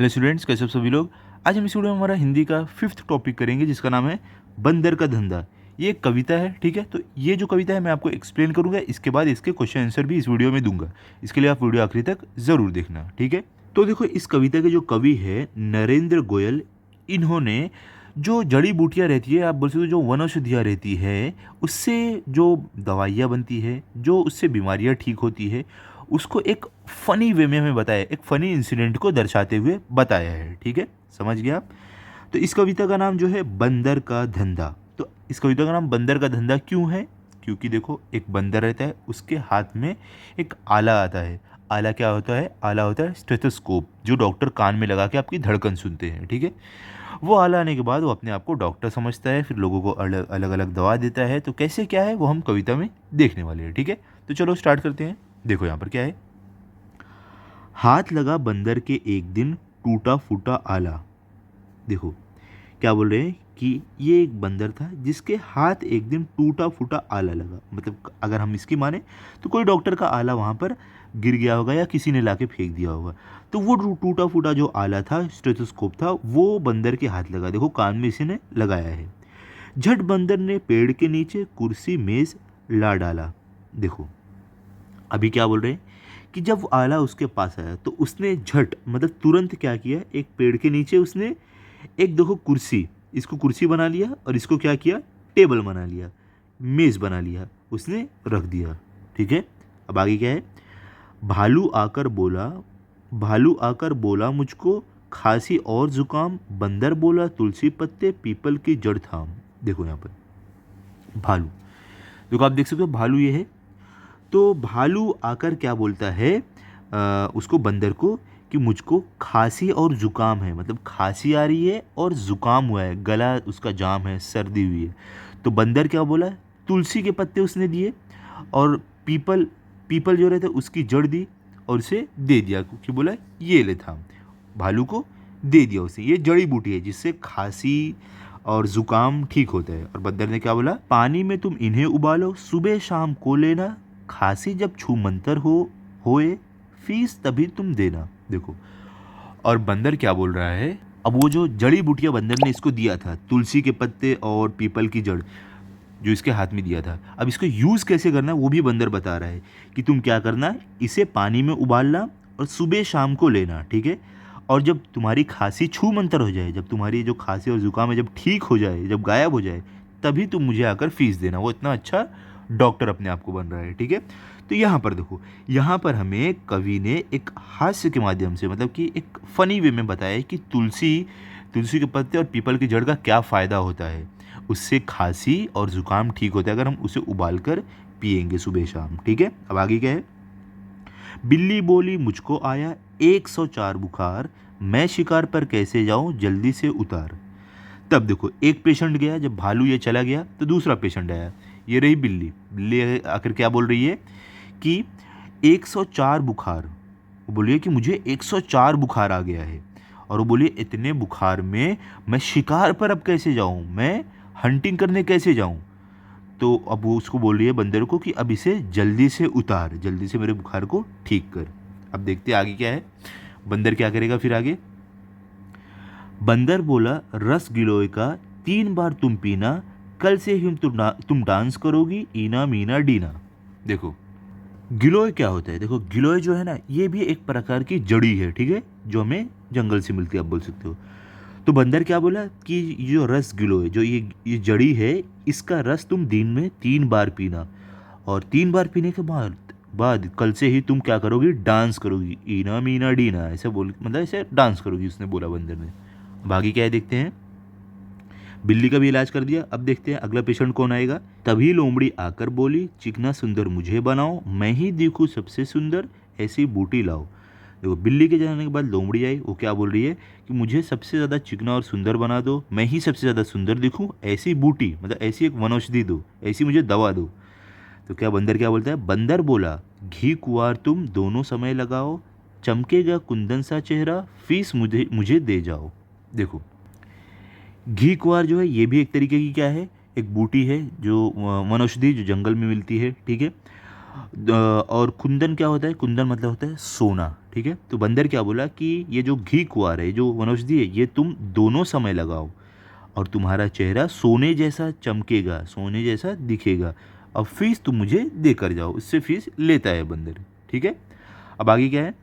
Hello students, कैसे हो सभी लोग। आज हम इस वीडियो में हमारा हिंदी का 5th टॉपिक करेंगे जिसका नाम है बंदर का धंधा। ये एक कविता है, ठीक है। तो ये जो कविता है मैं आपको एक्सप्लेन करूंगा, इसके बाद इसके क्वेश्चन आंसर भी इस वीडियो में दूंगा। इसके लिए आप वीडियो आखिरी तक ज़रूर देखना, ठीक है। तो देखो, इस कविता के जो कवि है नरेंद्र गोयल, इन्होंने जो जड़ी बूटियाँ रहती है, आप बोल सकते हो जो वनौषधियाँ रहती है, उससे जो दवाइयाँ बनती है, जो उससे बीमारियाँ ठीक होती है, उसको एक फ़नी वे में हमें बताया, एक फ़नी इंसिडेंट को दर्शाते हुए बताया है, ठीक है। समझ गए आप। तो इस कविता का नाम जो है बंदर का धंधा। तो इस कविता का नाम बंदर का धंधा क्यों है? क्योंकि देखो, एक बंदर रहता है, उसके हाथ में एक आला आता है। आला क्या होता है? आला होता है स्टेथोस्कोप, जो डॉक्टर कान में लगा के आपकी धड़कन सुनते हैं, ठीक है। वो आला आने के बाद वो अपने आप को डॉक्टर समझता है, फिर लोगों को अलग अलग अलग दवा देता है। तो कैसे क्या है वो हम कविता में देखने वाले हैं, ठीक है। तो चलो स्टार्ट करते हैं। देखो यहाँ पर क्या है। हाथ लगा बंदर के एक दिन, टूटा फूटा आला। देखो क्या बोल रहे हैं कि ये एक बंदर था जिसके हाथ एक दिन टूटा फूटा आला लगा। मतलब अगर हम इसकी माने तो कोई डॉक्टर का आला वहाँ पर गिर गया होगा या किसी ने लाके फेंक दिया होगा। तो वो टूटा फूटा जो आला था, स्टेथोस्कोप था, वो बंदर के हाथ लगा। देखो कान में इसी ने लगाया है। झट बंदर ने पेड़ के नीचे कुर्सी मेज ला डाला। देखो अभी क्या बोल रहे हैं कि जब वो आला उसके पास आया तो उसने झट मतलब तुरंत क्या किया, एक पेड़ के नीचे उसने एक देखो कुर्सी, इसको कुर्सी बना लिया और इसको क्या किया, टेबल बना लिया, मेज़ बना लिया, उसने रख दिया, ठीक है। अब आगे क्या है। भालू आकर बोला, भालू आकर बोला मुझको खांसी और जुकाम, बंदर बोला तुलसी पत्ते पीपल की जड़ थाम। देखो यहाँ पर भालू, देखो आप देख सकते हो भालू ये है। तो भालू आकर क्या बोलता है उसको, बंदर को, कि मुझको खांसी और ज़ुकाम है, मतलब खांसी आ रही है और ज़ुकाम हुआ है, गला उसका जाम है, सर्दी हुई है। तो बंदर क्या बोला, तुलसी के पत्ते उसने दिए और पीपल, पीपल जो रहता है उसकी जड़ दी और उसे दे दिया, क्योंकि बोला ये ले था, भालू को दे दिया उसे। ये जड़ी बूटी है जिससे खांसी और ज़ुकाम ठीक होता है। और बंदर ने क्या बोला, पानी में तुम इन्हें उबालो, सुबह शाम को लेना, खांसी जब छू मंतर होए, फीस तभी तुम देना। देखो, और बंदर क्या बोल रहा है, अब वो जो जड़ी बूटियां बंदर ने इसको दिया था, तुलसी के पत्ते और पीपल की जड़, जो इसके हाथ में दिया था, अब इसको यूज़ कैसे करना है वो भी बंदर बता रहा है कि तुम क्या करना है, इसे पानी में उबालना और सुबह शाम को लेना, ठीक है। और जब तुम्हारी खांसी छू मंतर हो जाए, जब तुम्हारी जो खांसी और जुकाम है जब ठीक हो जाए, जब गायब हो जाए, तभी तुम मुझे आकर फीस देना। वो इतना अच्छा डॉक्टर अपने आप को बन रहा है, ठीक है। तो यहाँ पर देखो, यहाँ पर हमें कवि ने एक हास्य के माध्यम से, मतलब कि एक फ़नी वे में बताया कि तुलसी, तुलसी के पत्ते और पीपल की जड़ का क्या फ़ायदा होता है। उससे खांसी और ज़ुकाम ठीक होता है अगर हम उसे उबाल कर पिएंगे सुबह शाम, ठीक है। अब आगे क्या है। बिल्ली बोली मुझको आया 104 बुखार, मैं शिकार पर कैसे जाऊं जल्दी से उतार। तब देखो एक पेशेंट गया, जब भालू ये चला गया तो दूसरा पेशेंट आया, ये रही बिल्ली। बिल्ली आकर क्या बोल रही है कि 104 बुखार, वो बोलिए कि मुझे 104 बुखार आ गया है। और वो बोलिए इतने बुखार में मैं शिकार पर अब कैसे जाऊं, मैं हंटिंग करने कैसे जाऊं। तो अब वो उसको बोल रही है बंदर को कि अब इसे जल्दी से उतार, जल्दी से मेरे बुखार को ठीक कर। अब देखते हैं आगे क्या है, बंदर क्या करेगा फिर आगे। बंदर बोला रस गिलोय का 3 बार तुम पीना, कल से ही तुम डांस करोगी ईना मीना डीना। देखो गिलोय क्या होता है, देखो गिलोय जो है ना, ये भी एक प्रकार की जड़ी है, ठीक है, जो हमें जंगल से मिलती है, आप बोल सकते हो। तो बंदर क्या बोला कि ये जो रस गिलोय, जो ये जड़ी है, इसका रस तुम दिन में 3 बार पीना, और 3 बार पीने के बाद बाद कल से ही तुम क्या करोगी, डांस करोगी ईना मीना डीना, ऐसे बोल, मतलब ऐसे डांस करोगी, उसने बोला बंदर ने। बाकी क्या है देखते हैं। बिल्ली का भी इलाज कर दिया। अब देखते हैं अगला पेशेंट कौन आएगा। तभी लोमड़ी आकर बोली चिकना सुंदर मुझे बनाओ, मैं ही दिखूं सबसे सुंदर, ऐसी बूटी लाओ। देखो बिल्ली के जाने के बाद लोमड़ी आई, वो क्या बोल रही है कि मुझे सबसे ज़्यादा चिकना और सुंदर बना दो, मैं ही सबसे ज़्यादा सुंदर दिखूं, ऐसी बूटी, मतलब ऐसी एक वनौषधि दो, ऐसी मुझे दवा दो। तो क्या बंदर क्या बोलता है, बंदर बोला घी कुआर तुम दोनों समय लगाओ, चमकेगा कुंदन सा चेहरा, फीस मुझे मुझे दे जाओ। देखो घी कुआर जो है ये भी एक तरीके की क्या है, एक बूटी है, जो वनौषधि जो जंगल में मिलती है, ठीक है। और कुंदन क्या होता है, कुंदन मतलब होता है सोना, ठीक है। तो बंदर क्या बोला कि ये जो घी कुआर है, जो वनौषधि है, ये तुम दोनों समय लगाओ और तुम्हारा चेहरा सोने जैसा चमकेगा, सोने जैसा दिखेगा। अब फीस तुम मुझे देकर जाओ। इससे फीस लेता है बंदर, ठीक है। अब आगे क्या है,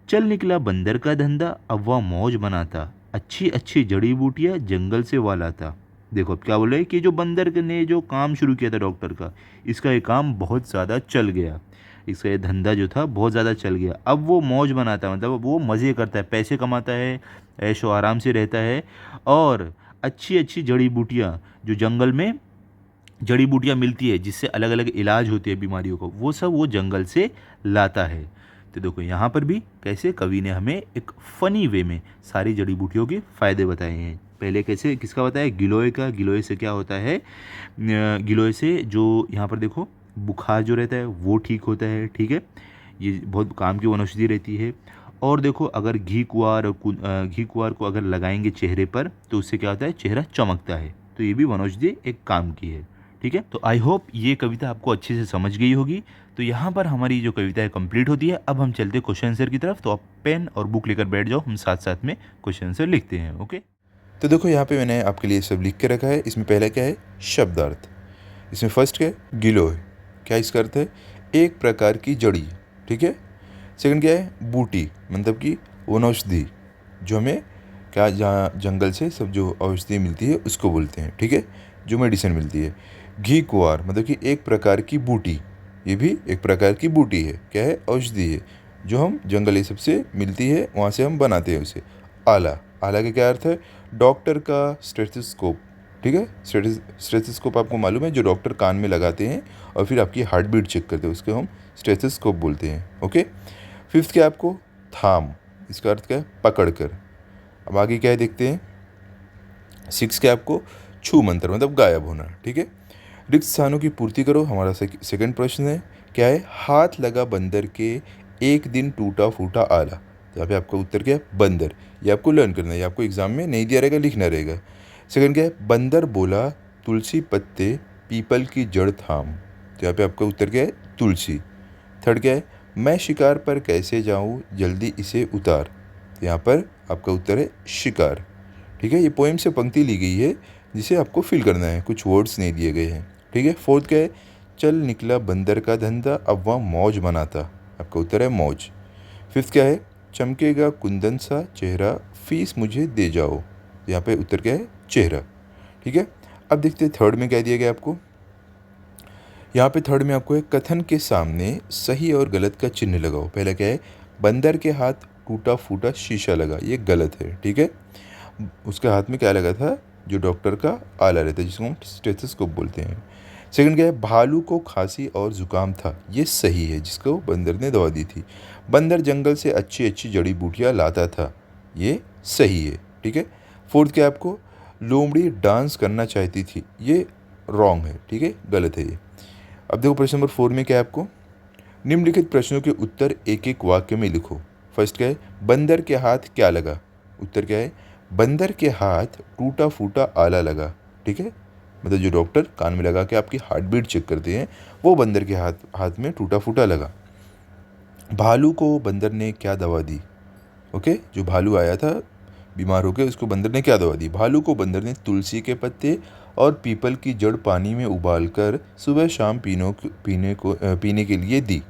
चल निकला बंदर का धंधा, अब वह मौज बनाता, अच्छी अच्छी जड़ी बूटियां जंगल से वाला था। देखो अब क्या बोल रहे हैं कि जो बंदर ने जो काम शुरू किया था डॉक्टर का, इसका ये काम बहुत ज़्यादा चल गया, इसका ये धंधा जो था बहुत ज़्यादा चल गया। अब वो मौज बनाता है, मतलब वो मज़े करता है, पैसे कमाता है, ऐशो आराम से रहता है, और अच्छी अच्छी जड़ी बूटियाँ जो जंगल में जड़ी बूटियाँ मिलती है जिससे अलग अलग इलाज होते हैं बीमारियों को, वो सब वो जंगल से लाता है। तो देखो यहाँ पर भी कैसे कवि ने हमें एक फ़नी वे में सारी जड़ी बूटियों के फ़ायदे बताए हैं। पहले कैसे किसका बताया, गिलोय का। गिलोय से क्या होता है, गिलोय से जो यहाँ पर देखो बुखार जो रहता है वो ठीक होता है, ठीक है। ये बहुत काम की वनौषधि रहती है। और देखो अगर घी कुआर को अगर लगाएंगे चेहरे पर तो उससे क्या होता है, चेहरा चमकता है। तो ये भी वनौषधि एक काम की है, ठीक है। तो आई होप ये कविता आपको अच्छे से समझ गई होगी। तो यहाँ पर हमारी जो कविता है कंप्लीट होती है। अब हम चलते हैं क्वेश्चन आंसर की तरफ। तो आप पेन और बुक लेकर बैठ जाओ, हम साथ साथ में क्वेश्चन आंसर लिखते हैं। ओके, तो देखो यहाँ पे मैंने आपके लिए सब लिख के रखा है। इसमें पहला क्या है, शब्दार्थ। इसमें फर्स्ट क्या है, गिलोय। क्या इसका अर्थ है, एक प्रकार की जड़ी, ठीक है। सेकंड क्या है, बूटी, मतलब कि वनौषधि, जो हमें क्या जहाँ जंगल से सब जो औषधि मिलती है उसको बोलते हैं, ठीक है, जो मेडिसिन मिलती है। घी कुआर मतलब कि एक प्रकार की बूटी, ये भी एक प्रकार की बूटी है, क्या है, औषधि है, जो हम जंगल ये सबसे मिलती है, वहाँ से हम बनाते हैं उसे। आला, आला का क्या अर्थ है, डॉक्टर का स्टेथोस्कोप, ठीक है। स्टेथोस्कोप आपको मालूम है, जो डॉक्टर कान में लगाते हैं और फिर आपकी हार्ट बीट चेक करते हैं, उसको हम स्टेथोस्कोप बोलते हैं। ओके। फिफ्थ क्या है आपको, थाम, इसका अर्थ क्या है, पकड़ कर। अब आगे क्या है देखते हैं। सिक्स क्या है आपको, छू मंत्र, मतलब गायब होना, ठीक है। रिक्त स्थानों की पूर्ति करो, हमारा सेकंड प्रश्न है। क्या है, हाथ लगा बंदर के, एक दिन टूटा फूटा आला। तो यहाँ पे आपका उत्तर क्या है, बंदर। ये आपको लर्न करना है, ये आपको एग्जाम में नहीं दिया रहेगा, लिखना रहेगा। सेकंड क्या है, बंदर बोला तुलसी पत्ते पीपल की जड़ थाम। तो यहाँ पे आपका उत्तर क्या है, तुलसी। थर्ड क्या है, मैं शिकार पर कैसे जाऊँ, जल्दी इसे उतार। तो यहाँ पर आपका उत्तर है शिकार, ठीक है। ये पोएम से पंक्ति ली गई है जिसे आपको फिल करना है, कुछ वर्ड्स नहीं दिए गए हैं, ठीक है। फोर्थ क्या है, चल निकला बंदर का धंधा, अब वह मौज बनाता। आपका उत्तर है मौज। फिफ्थ क्या है, चमकेगा कुंदन सा चेहरा, फीस मुझे दे जाओ। यहाँ पे उत्तर क्या है, चेहरा, ठीक है। अब देखते हैं थर्ड में क्या दिया गया आपको। यहाँ पे थर्ड में आपको है, कथन के सामने सही और गलत का चिन्ह लगाओ। पहला क्या है, बंदर के हाथ टूटा फूटा शीशा लगा, ये गलत है, ठीक है। उसके हाथ में क्या लगा था, जो डॉक्टर का आला रहता है, जिसको हम स्टेथोस्कोप बोलते हैं। सेकंड क्या है, भालू को खांसी और जुकाम था, ये सही है, जिसको बंदर ने दवा दी थी। बंदर जंगल से अच्छी अच्छी जड़ी बूटियाँ लाता था, ये सही है, ठीक है। फोर्थ क्या है आपको, लोमड़ी डांस करना चाहती थी, ये रॉन्ग है, ठीक है, गलत है ये। अब देखो प्रश्न नंबर 4 में क्या है आपको, निम्नलिखित प्रश्नों के उत्तर एक एक वाक्य में लिखो। फर्स्ट क्या है, बंदर के हाथ क्या लगा। उत्तर क्या है, बंदर के हाथ टूटा फूटा आला लगा, ठीक है। मतलब जो डॉक्टर कान में लगा के आपकी हार्ट बीट चेक करते हैं, वो बंदर के हाथ में टूटा फूटा लगा। भालू को बंदर ने क्या दवा दी। ओके, जो भालू आया था बीमार होकर, उसको बंदर ने क्या दवा दी। भालू को बंदर ने तुलसी के पत्ते और पीपल की जड़ पानी में उबालकर सुबह शाम पीने के लिए दी,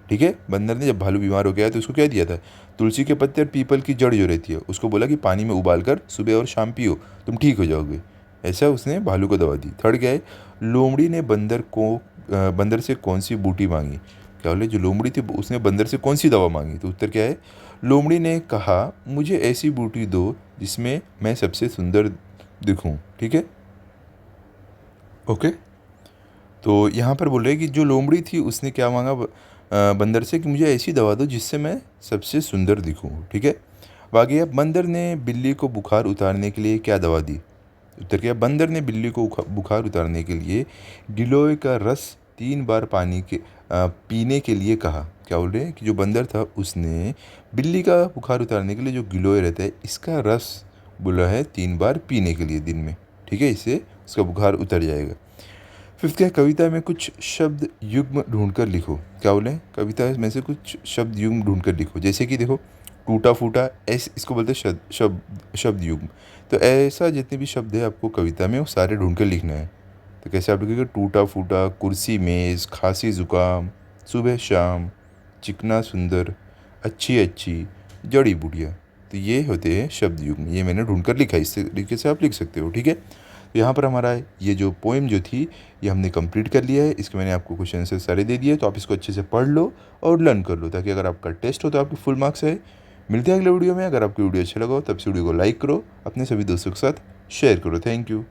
ठीक है। बंदर ने जब भालू बीमार हो गया तो उसको क्या दिया था, तुलसी के पत्ते और पीपल की जड़ जो रहती है उसको बोला कि पानी में उबाल कर सुबह और शाम पियो, तुम ठीक हो जाओगे, ऐसा उसने भालू को दवा दी। थर्ड क्या है, लोमड़ी ने बंदर से कौन सी बूटी मांगी। क्या बोले, जो लोमड़ी थी उसने बंदर से कौन सी दवा मांगी। तो उत्तर क्या है, लोमड़ी ने कहा मुझे ऐसी बूटी दो जिसमें मैं सबसे सुंदर दिखूं, ठीक है। ओके, तो यहाँ पर बोल रहे हैं कि जो लोमड़ी थी उसने क्या मांगा बंदर से, कि मुझे ऐसी दवा दो जिससे मैं सबसे सुंदर दिखूं, ठीक है। बाकी अब बंदर ने बिल्ली को बुखार उतारने के लिए क्या दवा दी। उत्तर क्या, बंदर ने बिल्ली को बुखार उतारने के लिए गिलोय का रस 3 बार पीने के लिए कहा। क्या बोल रहे हैं कि जो बंदर था उसने बिल्ली का बुखार उतारने के लिए जो गिलोय रहता है इसका रस बोला है 3 बार पीने के लिए दिन में, ठीक है, इससे उसका बुखार उतर जाएगा। फिफ्थ क्या है, कविता में कुछ शब्द युग्म ढूंढ कर लिखो। क्या बोले, कविता में से कुछ शब्द युग्म ढूंढ कर लिखो। जैसे कि देखो, टूटा फूटा, ऐसे इसको बोलते हैं शब्द युग्म। तो ऐसा जितने भी शब्द है आपको कविता में वो सारे ढूंढ कर लिखना है। तो कैसे आप लिखोगे, टूटा फूटा, कुर्सी मेज़, खांसी ज़ुकाम, सुबह शाम, चिकना सुंदर, अच्छी अच्छी, जड़ी बुढ़िया। तो ये होते हैं शब्द युग्म, ये मैंने ढूंढ कर लिखा है, इस तरीके से आप लिख सकते हो। ठीक है, तो यहाँ पर हमारा ये जो पोएम जो थी ये हमने कंप्लीट कर लिया है। इसके मैंने आपको क्वेश्चन आंसर सारे दे दिए, तो आप इसको अच्छे से पढ़ लो और लर्न कर लो, ताकि अगर आपका टेस्ट हो तो आपके फुल मार्क्स है। मिलते हैं अगले वीडियो में। अगर आपको वीडियो अच्छा लगा हो तब से वीडियो को लाइक करो, अपने सभी दोस्तों के साथ शेयर करो। Thank you.